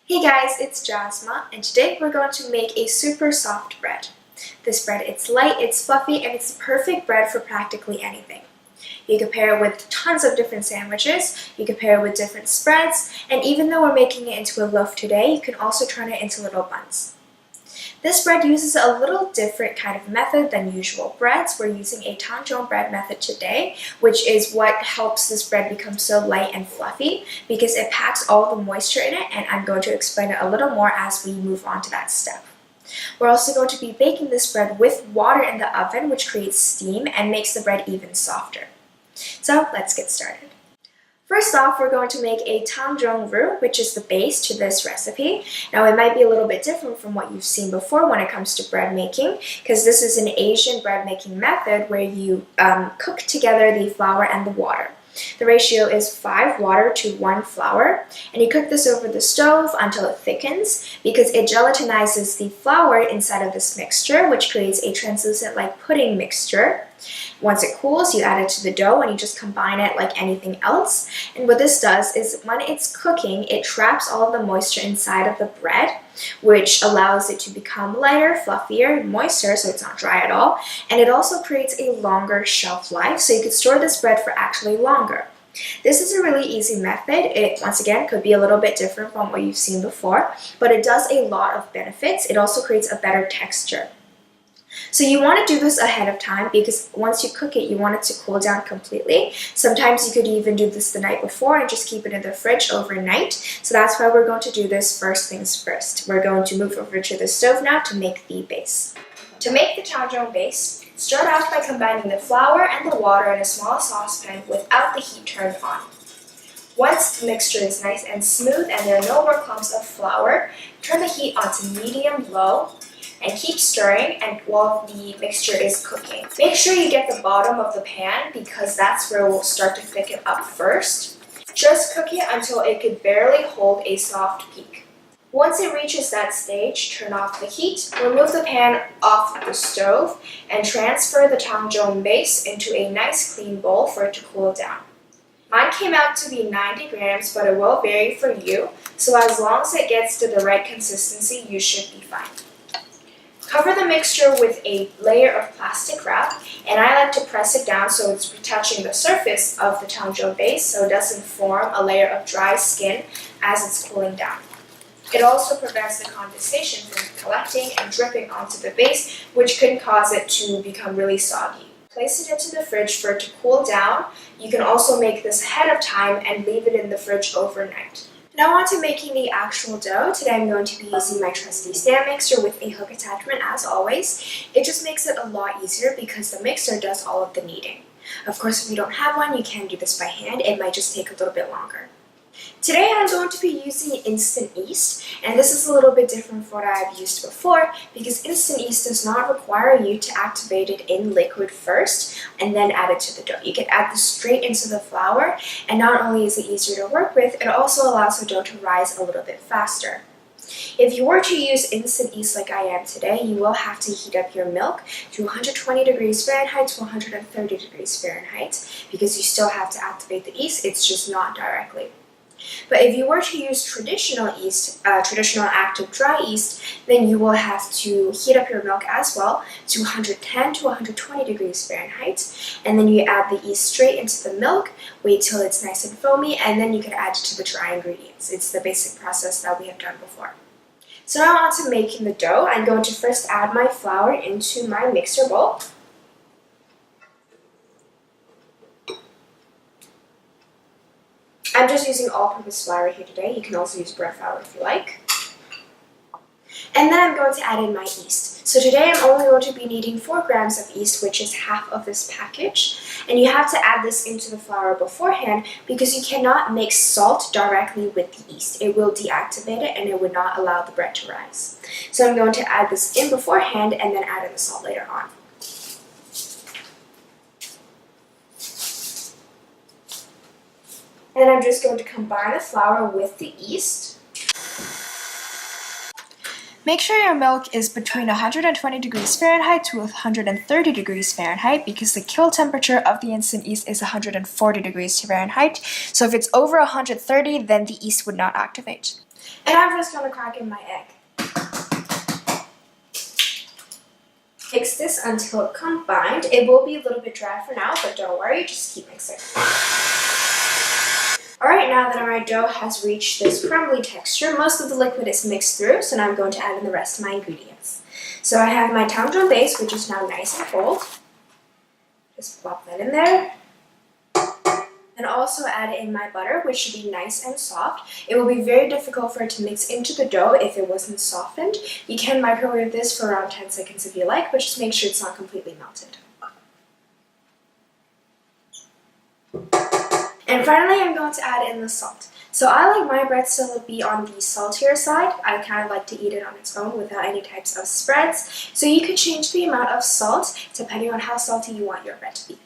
Hey guys, it's Jasma, and today we're going to make a super soft bread. This bread, it's light, it's fluffy, and it's the perfect bread for practically anything. You can pair it with tons of different sandwiches, you can pair it with different spreads, and even though we're making it into a loaf today, you can also turn it into little buns. This bread uses a little different kind of method than usual breads. We're using a Tangzhong bread method today, which is what helps this bread become so light and fluffy because it packs all the moisture in it, and I'm going to explain it a little more as we move on to that step. We're also going to be baking this bread with water in the oven, which creates steam and makes the bread even softer. So let's get started. First off, we're going to make a Tangzhong roux, which is the base to this recipe. Now, it might be a little bit different from what you've seen before when it comes to bread making, because this is an Asian bread making method where you cook together the flour and the water. The ratio is 5 water to 1 flour, and you cook this over the stove until it thickens because it gelatinizes the flour inside of this mixture, which creates a translucent like pudding mixture. Once it cools, you add it to the dough and you just combine it like anything else. And what this does is when it's cooking, it traps all of the moisture inside of the bread, which allows it to become lighter, fluffier, moister, so it's not dry at all. And it also creates a longer shelf life, so you could store this bread for actually longer. This is a really easy method. It, once again, could be a little bit different from what you've seen before, but it does a lot of benefits. It also creates a better texture. So you want to do this ahead of time because once you cook it, you want it to cool down completely. Sometimes you could even do this the night before and just keep it in the fridge overnight. So that's why we're going to do this first things first. We're going to move over to the stove now to make the base. To make the Tangzhong base, start off by combining the flour and the water in a small saucepan without the heat turned on. Once the mixture is nice and smooth and there are no more clumps of flour, turn the heat on to medium-low and keep stirring and while the mixture is cooking. Make sure you get the bottom of the pan because that's where we'll start to thicken up first. Just cook it until it could barely hold a soft peak. Once it reaches that stage, turn off the heat, remove the pan off the stove, and transfer the Tangzhong base into a nice clean bowl for it to cool down. Mine came out to be 90 grams, but it will vary for you, so as long as it gets to the right consistency, you should be fine. Cover the mixture with a layer of plastic wrap, and I like to press it down so it's touching the surface of the Tangzhong base so it doesn't form a layer of dry skin as it's cooling down. It also prevents the condensation from collecting and dripping onto the base, which can cause it to become really soggy. Place it into the fridge for it to cool down. You can also make this ahead of time and leave it in the fridge overnight. Now on to making the actual dough. Today I'm going to be using my trusty stand mixer with a hook attachment as always. It just makes it a lot easier because the mixer does all of the kneading. Of course, if you don't have one, you can do this by hand. It might just take a little bit longer. Today I'm going to be using instant yeast, and this is a little bit different from what I've used before because instant yeast does not require you to activate it in liquid first and then add it to the dough. You can add this straight into the flour, and not only is it easier to work with, it also allows the dough to rise a little bit faster. If you were to use instant yeast like I am today, you will have to heat up your milk to 120 degrees Fahrenheit to 130 degrees Fahrenheit because you still have to activate the yeast, it's just not directly. But if you were to use traditional yeast, traditional active dry yeast, then you will have to heat up your milk as well to 110 to 120 degrees Fahrenheit. And then you add the yeast straight into the milk, wait till it's nice and foamy, and then you can add it to the dry ingredients. It's the basic process that we have done before. So now on to making the dough. I'm going to first add my flour into my mixer bowl. I'm just using all-purpose flour here today. You can also use bread flour if you like. And then I'm going to add in my yeast. So today I'm only going to be needing 4 grams of yeast, which is half of this package. And you have to add this into the flour beforehand because you cannot mix salt directly with the yeast. It will deactivate it and it would not allow the bread to rise. So I'm going to add this in beforehand and then add in the salt later on. And then I'm just going to combine the flour with the yeast. Make sure your milk is between 120 degrees Fahrenheit to 130 degrees Fahrenheit because the kill temperature of the instant yeast is 140 degrees Fahrenheit. So if it's over 130, then the yeast would not activate. And I'm just going to crack in my egg. Mix this until combined. It will be a little bit dry for now, but don't worry, just keep mixing. Alright, now that my dough has reached this crumbly texture, most of the liquid is mixed through, so now I'm going to add in the rest of my ingredients. So I have my Tangzhong Base, which is now nice and cold. Just plop that in there. And also add in my butter, which should be nice and soft. It will be very difficult for it to mix into the dough if it wasn't softened. You can microwave this for around 10 seconds if you like, but just make sure it's not completely melted. And finally, I'm going to add in the salt. So I like my bread still to be on the saltier side. I kind of like to eat it on its own without any types of spreads. So you could change the amount of salt depending on how salty you want your bread to be.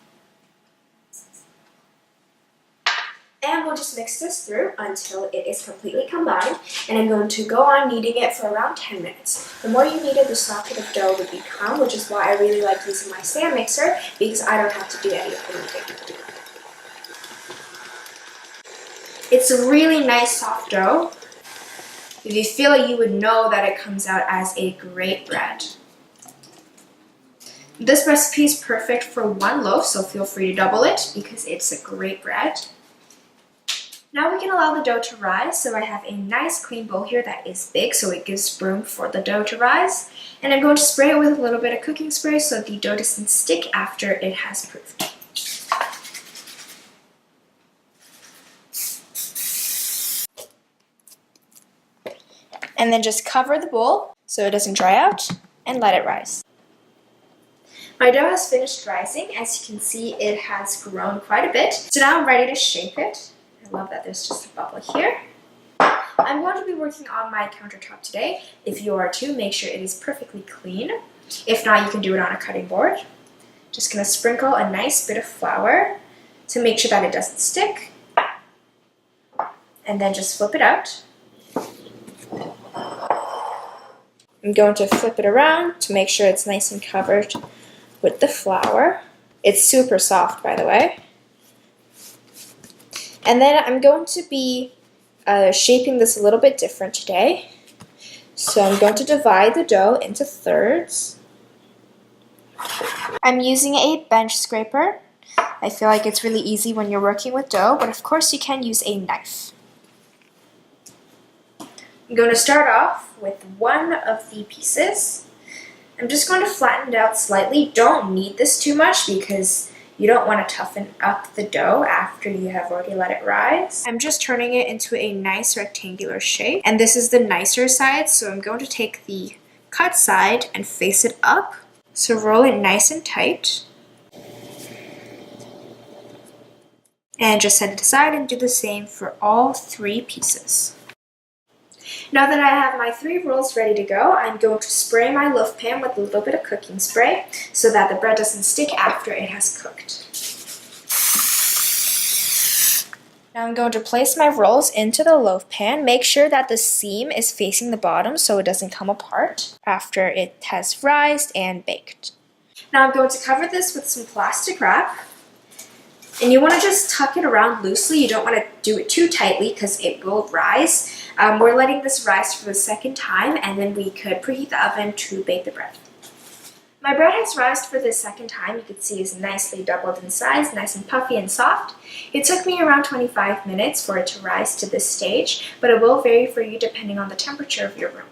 And we'll just mix this through until it is completely combined. And I'm going to go on kneading it for around 10 minutes. The more you knead it, the softer the dough would become, which is why I really like using my stand mixer, because I don't have to do any of the kneading. It's a really nice soft dough. If you feel it, you would know that it comes out as a great bread. This recipe is perfect for one loaf, so feel free to double it because it's a great bread. Now we can allow the dough to rise, so I have a nice clean bowl here that is big, so it gives room for the dough to rise. And I'm going to spray it with a little bit of cooking spray so the dough doesn't stick after it has proofed. And then just cover the bowl so it doesn't dry out and let it rise. My dough has finished rising. As you can see, it has grown quite a bit. So now I'm ready to shape it. I love that there's just a bubble here. I'm going to be working on my countertop today. If you are too, make sure it is perfectly clean. If not, you can do it on a cutting board. Just going to sprinkle a nice bit of flour to make sure that it doesn't stick. And then just flip it out. I'm going to flip it around to make sure it's nice and covered with the flour. It's super soft, by the way. And then I'm going to be shaping this a little bit different today. So I'm going to divide the dough into thirds. I'm using a bench scraper. I feel like it's really easy when you're working with dough, but of course you can use a knife. I'm going to start off with one of the pieces. I'm just going to flatten it out slightly. Don't knead this too much because you don't want to toughen up the dough after you have already let it rise. I'm just turning it into a nice rectangular shape. And this is the nicer side, so I'm going to take the cut side and face it up. So roll it nice and tight. And just set it aside and do the same for all three pieces. Now that I have my 3 rolls ready to go, I'm going to spray my loaf pan with a little bit of cooking spray so that the bread doesn't stick after it has cooked. Now I'm going to place my rolls into the loaf pan. Make sure that the seam is facing the bottom so it doesn't come apart after it has rised and baked. Now I'm going to cover this with some plastic wrap. And you want to just tuck it around loosely. You don't want to do it too tightly because it will rise. We're letting this rise for the second time, and then we could preheat the oven to bake the bread. My bread has rised for the second time. You can see it's nicely doubled in size, nice and puffy and soft. It took me around 25 minutes for it to rise to this stage, but it will vary for you depending on the temperature of your room.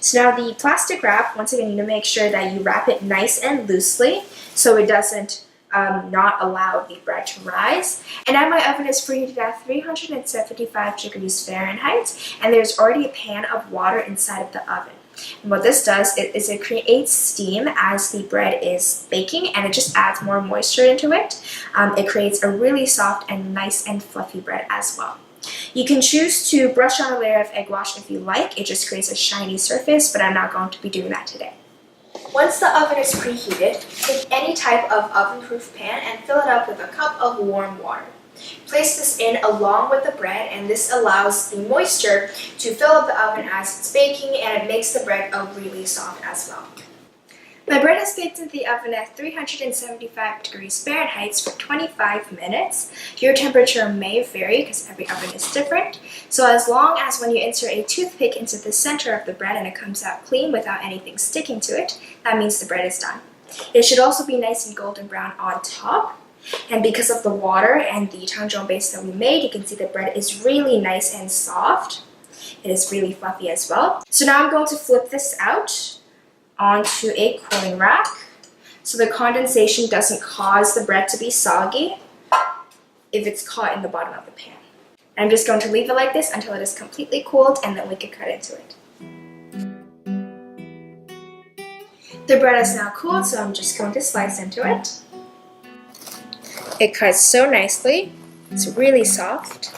So now the plastic wrap, once again, you need to make sure that you wrap it nice and loosely so it doesn't not allow the bread to rise. And now my oven is preheated at 375 degrees Fahrenheit, and there's already a pan of water inside of the oven. And what this does is it creates steam as the bread is baking, and it just adds more moisture into it. It creates a really soft and nice and fluffy bread as well. You can choose to brush on a layer of egg wash if you like. It just creates a shiny surface, but I'm not going to be doing that today. Once the oven is preheated, take any type of oven-proof pan and fill it up with a cup of warm water. Place this in along with the bread, and this allows the moisture to fill up the oven as it's baking, and it makes the bread really soft as well. My bread has baked in the oven at 375 degrees Fahrenheit for 25 minutes. Your temperature may vary because every oven is different. So as long as when you insert a toothpick into the center of the bread and it comes out clean without anything sticking to it, that means the bread is done. It should also be nice and golden brown on top. And because of the water and the Tangzhong Base that we made, you can see the bread is really nice and soft. It is really fluffy as well. So now I'm going to flip this out onto a cooling rack so the condensation doesn't cause the bread to be soggy if it's caught in the bottom of the pan. I'm just going to leave it like this until it is completely cooled and then we can cut into it. The bread is now cooled, so I'm just going to slice into it. It cuts so nicely. It's really soft.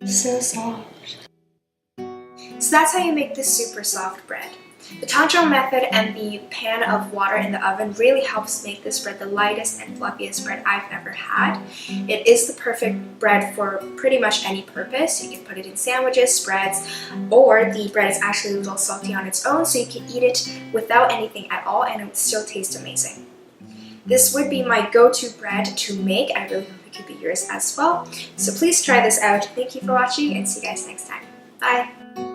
So soft. So that's how you make this super soft bread. The Tangzhong method and the pan of water in the oven really helps make this bread the lightest and fluffiest bread I've ever had. It is the perfect bread for pretty much any purpose. You can put it in sandwiches, spreads, or the bread is actually a little salty on its own, so you can eat it without anything at all and it would still taste amazing. This would be my go-to bread to make. I really hope it could be yours as well. So please try this out. Thank you for watching and see you guys next time. Bye!